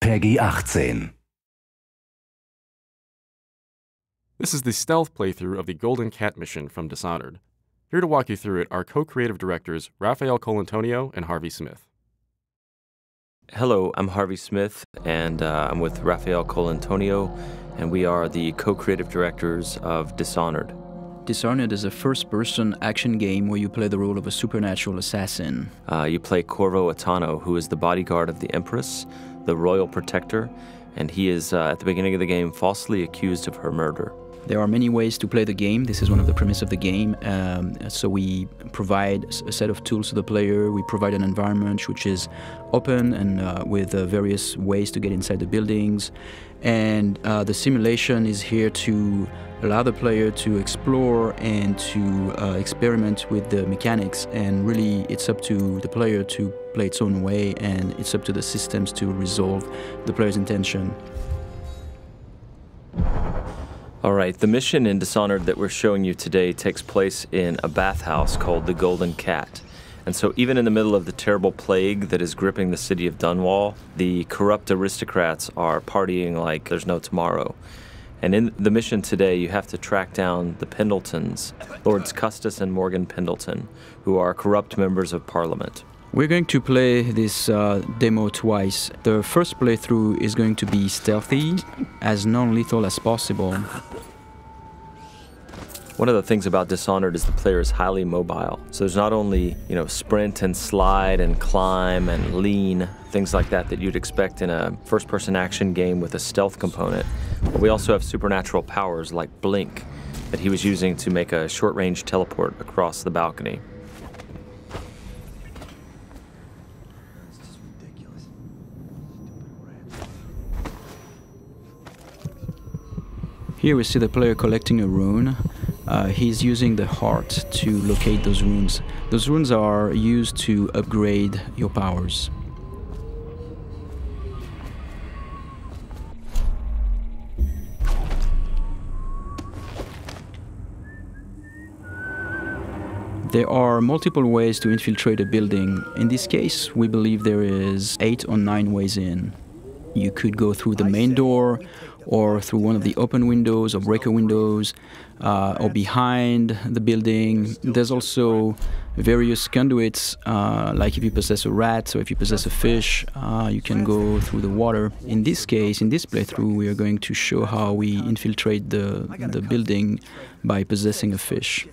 PEGI 18. This is the stealth playthrough of the Golden Cat mission from Dishonored. Here to walk you through it are co-creative directors Rafael Colantonio and Harvey Smith. Hello, I'm Harvey Smith, and I'm with Rafael Colantonio, and we are the co-creative directors of Dishonored. Dishonored is a first-person action game where you play the role of a supernatural assassin. You play Corvo Atano, who is the bodyguard of the Empress, the royal protector, and he is, at the beginning of the game, falsely accused of her murder. There are many ways to play the game. This is one of the premises of the game. So we provide a set of tools to the player. We provide an environment which is open and with various ways to get inside the buildings. And the simulation is here to allow the player to explore and to experiment with the mechanics. And really, it's up to the player to play its own way, and it's up to the systems to resolve the player's intention. All right, the mission in Dishonored that we're showing you today takes place in a bathhouse called the Golden Cat. And so even in the middle of the terrible plague that is gripping the city of Dunwall, the corrupt aristocrats are partying like there's no tomorrow. And in the mission today, you have to track down the Pendletons, Lords Custis and Morgan Pendleton, who are corrupt members of Parliament. We're going to play this demo twice. The first playthrough is going to be stealthy, as non-lethal as possible. One of the things about Dishonored is the player is highly mobile. So there's not only, sprint and slide and climb and lean, things like that you'd expect in a first-person action game with a stealth component, but we also have supernatural powers like Blink that he was using to make a short-range teleport across the balcony. Here we see the player collecting a rune. He's using the heart to locate those runes. Those runes are used to upgrade your powers. There are multiple ways to infiltrate a building. In this case, we believe there is 8 or 9 ways in. You could go through the main door, or through one of the open windows or breaker windows, or behind the building. There's also various conduits, like if you possess a rat or if you possess a fish, you can go through the water. In this case, in this playthrough, we are going to show how we infiltrate the building by possessing a fish.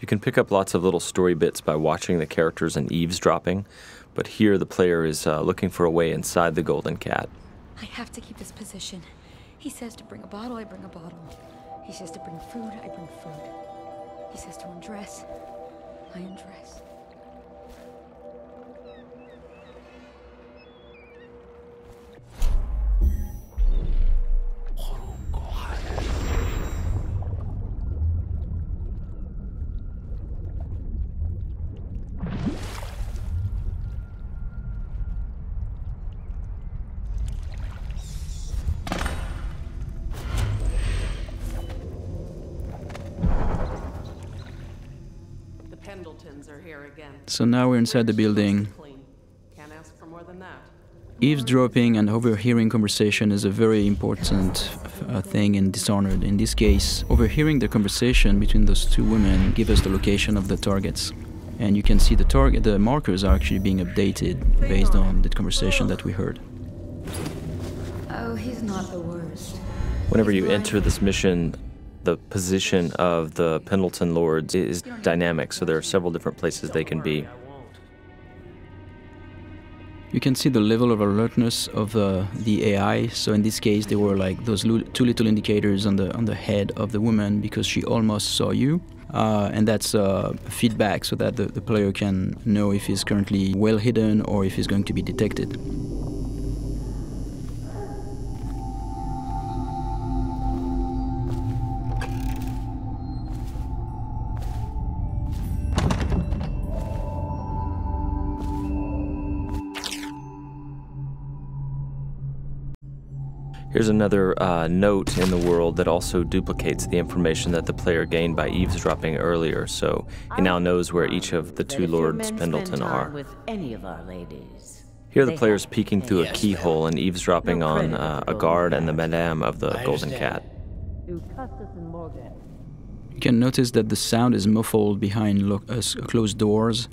You can pick up lots of little story bits by watching the characters and eavesdropping, but here the player is looking for a way inside the Golden Cat. I have to keep this position. He says to bring a bottle, I bring a bottle. He says to bring food, I bring food. He says to undress, I undress. Pendletons are here again. So now we're inside the building. Can't ask for more than that. Eavesdropping and overhearing conversation is a very important thing in Dishonored. In this case, overhearing the conversation between those two women gives us the location of the targets. And you can see the markers are actually being updated based on the conversation that we heard. Oh, he's not the worst. Whenever you enter this mission, the position of the Pendleton Lords is dynamic, so there are several different places they can be. You can see the level of alertness of the AI. So in this case, there were like those 2 little indicators on the head of the woman because she almost saw you. And that's feedback so that the player can know if he's currently well hidden or if he's going to be detected. Here's another note in the world that also duplicates the information that the player gained by eavesdropping earlier, so he now knows where each of the two Lords Pendleton are. With any of our ladies, here the player's peeking through a keyhole and eavesdropping on a guard and the madame of the Golden Cat. You can notice that the sound is muffled behind closed doors,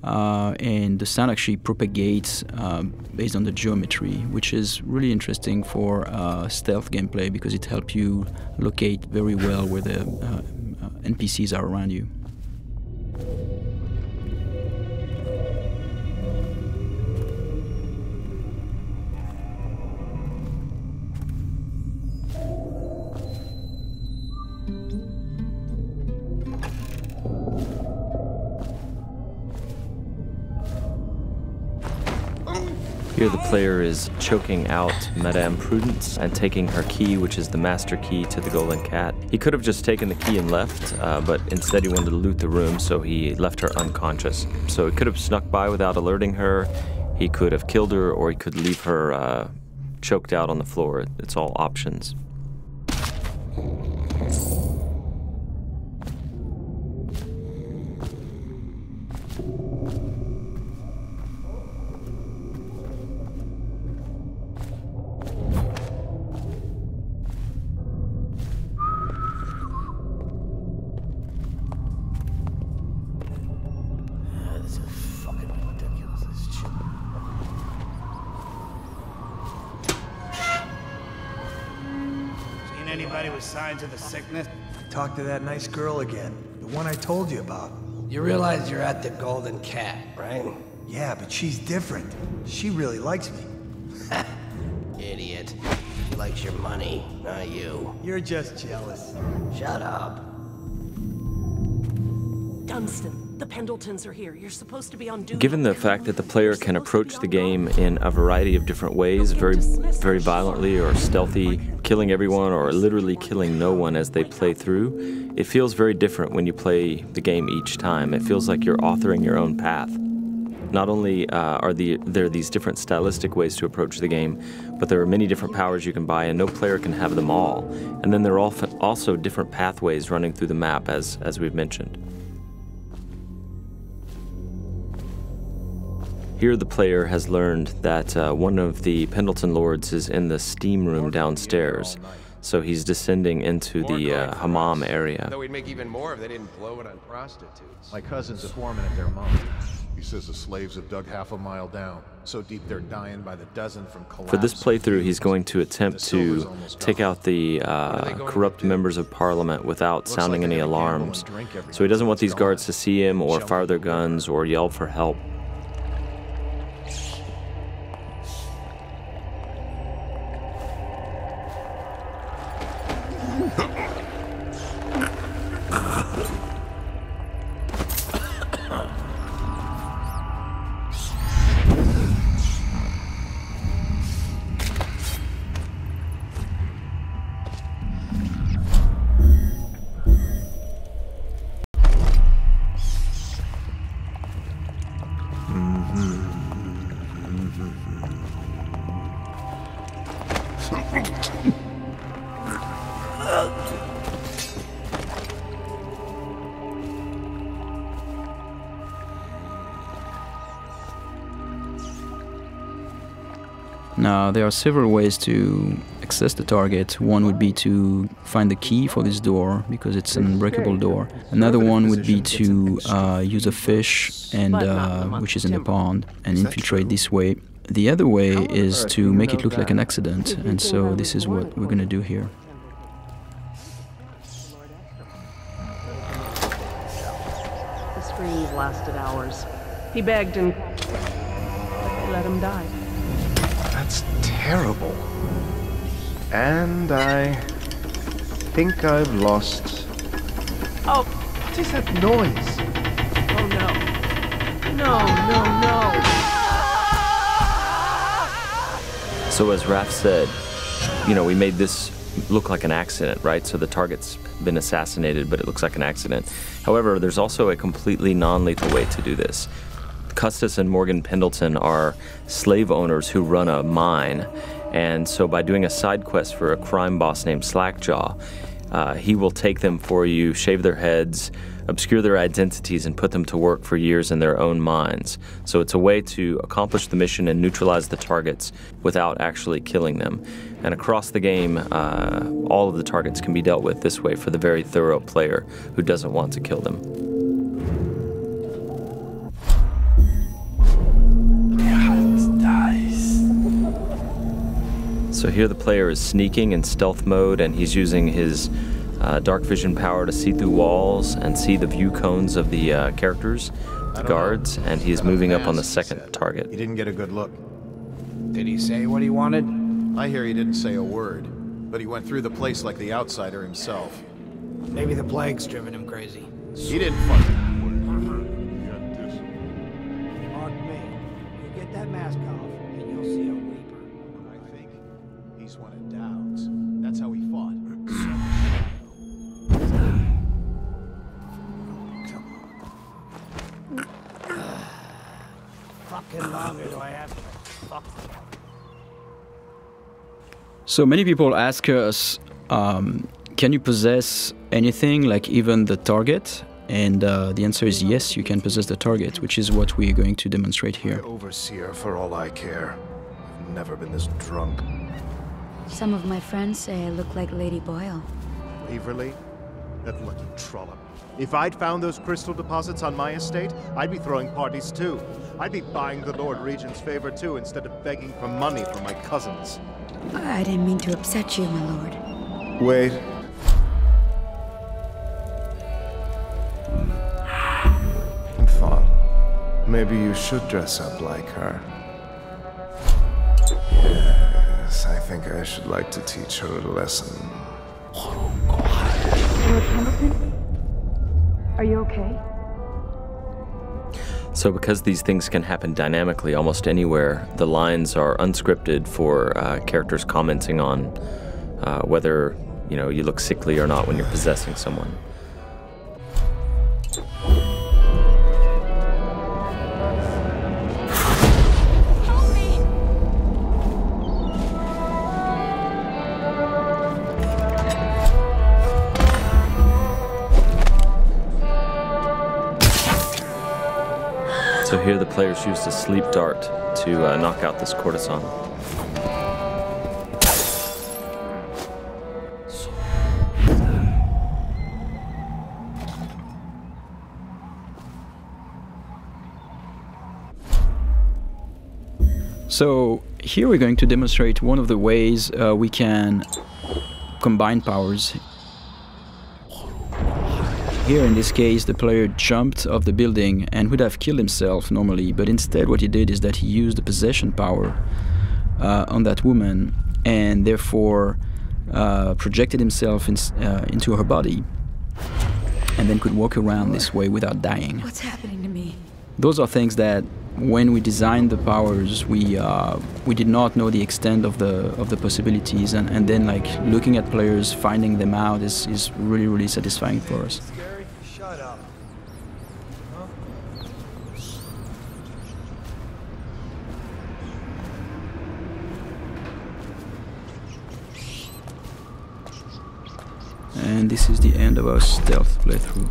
and the sound actually propagates based on the geometry, which is really interesting for stealth gameplay because it helps you locate very well where the NPCs are around you. Here the player is choking out Madame Prudence and taking her key, which is the master key to the Golden Cat. He could have just taken the key and left, but instead he wanted to loot the room, so he left her unconscious. So he could have snuck by without alerting her, he could have killed her, or he could leave her choked out on the floor. It's all options. Anybody with signs of the sickness? Talk to that nice girl again. The one I told you about. You realize you're at the Golden Cat, right? Yeah, but she's different. She really likes me. Idiot. She likes your money, not you. You're just jealous. Shut up. Dunstan, the Pendletons are here. You're supposed to be on duty. Given the fact that the player can approach the game in a variety of different ways, very violently or stealthy, killing everyone or literally killing no one as they play through, it feels very different when you play the game each time. It feels like you're authoring your own path. Not only are there these different stylistic ways to approach the game, but there are many different powers you can buy, and no player can have them all. And then there are also different pathways running through the map, as we've mentioned. Here the player has learned that one of the Pendleton Lords is in the steam room downstairs, so he's descending into the hammam area. Though we'd make even more if they didn't blow it on prostitutes. My cousin's a foreman at their mom. He says the slaves have dug half a mile down, so deep they're dying by the dozen from collapse. For this playthrough, he's going to attempt to take out the corrupt members of Parliament without sounding any alarms. So he doesn't want these guards to see him or fire their guns or yell for help. Now, there are several ways to access the target. One would be to find the key for this door, because it's an unbreakable door. Another one would be to use a fish, and which is in the pond, and infiltrate this way. The other way is to make it look like an accident, and so this is what we're going to do here. The screams lasted hours. He begged and let him die. That's terrible. And I think I've lost... Oh, What is that noise? oh no. No. So as Raph said, you know, we made this look like an accident, right? So the target's been assassinated, but it looks like an accident. However, there's also a completely non-lethal way to do this. Custis and Morgan Pendleton are slave owners who run a mine, And so by doing a side quest for a crime boss named Slackjaw, he will take them for you, shave their heads, obscure their identities, and put them to work for years in their own mines. So it's a way to accomplish the mission and neutralize the targets without actually killing them. And across the game, all of the targets can be dealt with this way for the very thorough player who doesn't want to kill them. So here the player is sneaking in stealth mode, and he's using his dark vision power to see through walls and see the view cones of the characters, the guards, and he's moving up on the second target. He didn't get a good look. Did he say what he wanted? I hear he didn't say a word, but he went through the place like the outsider himself. Maybe the plague's driven him crazy. He didn't fucking... Mark me. You get that mask off, and you'll see a weeper. I think he's one of Dowd's. That's how he fought. Fucking longer do I have to fuck? So many people ask us, can you possess anything, like even the target? And the answer is yes, you can possess the target, which is what we're going to demonstrate here. Overseer, for all I care. I've never been this drunk. Some of my friends say I look like Lady Boyle. Waverly? That lucky trollop. If I'd found those crystal deposits on my estate, I'd be throwing parties too. I'd be buying the Lord Regent's favor too, instead of begging for money from my cousins. I didn't mean to upset you, my lord. Wait. I thought maybe you should dress up like her. Yes, I think I should like to teach her a lesson. Lord Pendleton? Are you okay? So because these things can happen dynamically almost anywhere, the lines are unscripted for characters commenting on whether you look sickly or not when you're possessing someone. So here the players used a sleep dart to knock out this courtesan. So here we're going to demonstrate one of the ways we can combine powers. Here in this case the player jumped off the building and would have killed himself normally, but instead what he did is that he used the possession power on that woman and therefore projected himself into her body and then could walk around this way without dying. What's happening to me? Those are things that when we designed the powers, we did not know the extent of the possibilities, and then like looking at players finding them out is really, really satisfying for us. Scary? Shut up. Huh? And this is the end of our stealth playthrough.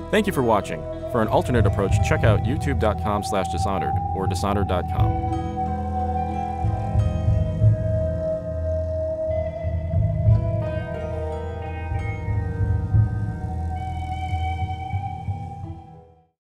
Thank you for watching. For an alternate approach, check out youtube.com/Dishonored or Dishonored.com.